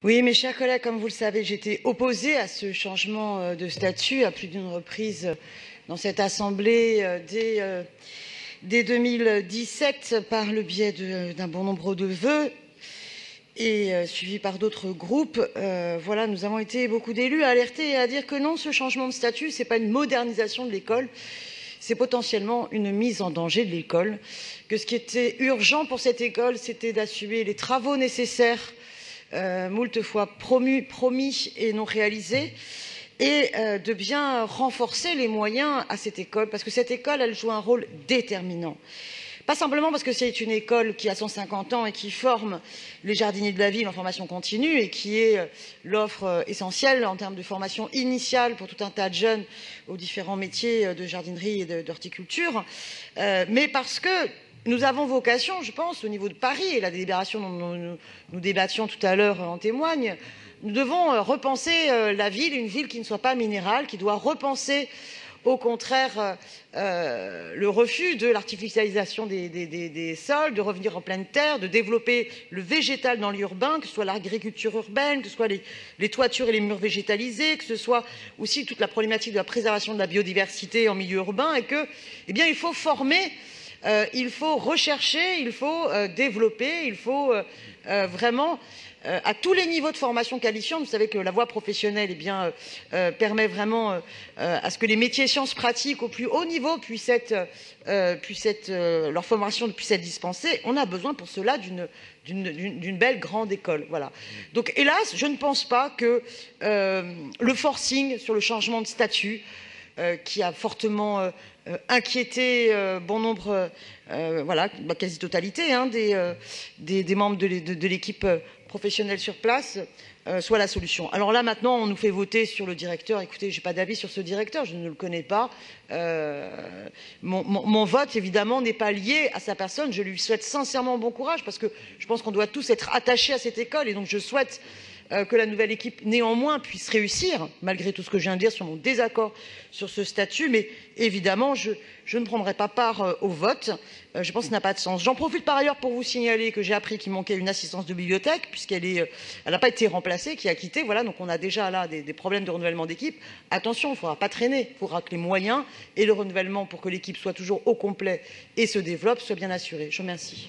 Oui, mes chers collègues, comme vous le savez, j'étais opposée à ce changement de statut à plus d'une reprise dans cette Assemblée dès 2017 par le biais d'un bon nombre de vœux et suivi par d'autres groupes. Voilà, nous avons été beaucoup d'élus à alerter et à dire que non, ce changement de statut, c'est pas une modernisation de l'école, c'est potentiellement une mise en danger de l'école, que ce qui était urgent pour cette école, c'était d'assumer les travaux nécessaires moult fois promis et non réalisés, et de bien renforcer les moyens à cette école, parce que cette école, elle joue un rôle déterminant. Pas simplement parce que c'est une école qui a 150 ans et qui forme les jardiniers de la ville en formation continue et qui est l'offre essentielle en termes de formation initiale pour tout un tas de jeunes aux différents métiers de jardinerie et d'horticulture, mais parce que nous avons vocation, je pense, au niveau de Paris, et la délibération dont nous débattions tout à l'heure en témoigne, nous devons repenser la ville, une ville qui ne soit pas minérale, qui doit repenser au contraire le refus de l'artificialisation des sols, de revenir en pleine terre, de développer le végétal dans l'urbain, que ce soit l'agriculture urbaine, que ce soit les toitures et les murs végétalisés, que ce soit aussi toute la problématique de la préservation de la biodiversité en milieu urbain, et que, eh bien, il faut former. Il faut rechercher, il faut développer, il faut vraiment à tous les niveaux de formation qualifiante. Vous savez que la voie professionnelle permet vraiment à ce que les métiers sciences pratiques au plus haut niveau puissent être leur formation puisse être dispensée. On a besoin pour cela d'une belle grande école. Voilà. Donc hélas, je ne pense pas que le forcing sur le changement de statut qui a fortement inquiété bon nombre, voilà, la quasi-totalité des membres de l'équipe professionnelle sur place, soit la solution. Alors là, maintenant, on nous fait voter sur le directeur. Écoutez, je n'ai pas d'avis sur ce directeur, je ne le connais pas. Mon vote, évidemment, n'est pas lié à sa personne. Je lui souhaite sincèrement bon courage parce que je pense qu'on doit tous être attachés à cette école, et donc je souhaite que la nouvelle équipe, néanmoins, puisse réussir, malgré tout ce que je viens de dire sur mon désaccord sur ce statut. Mais évidemment, je ne prendrai pas part au vote. Je pense que ça n'a pas de sens. J'en profite par ailleurs pour vous signaler que j'ai appris qu'il manquait une assistance de bibliothèque, puisqu'elle n'a pas été remplacée, qui a quitté. Voilà, donc on a déjà là des problèmes de renouvellement d'équipe. Attention, il ne faudra pas traîner. Il faudra que les moyens et le renouvellement pour que l'équipe soit toujours au complet et se développe soient bien assurés. Je vous remercie.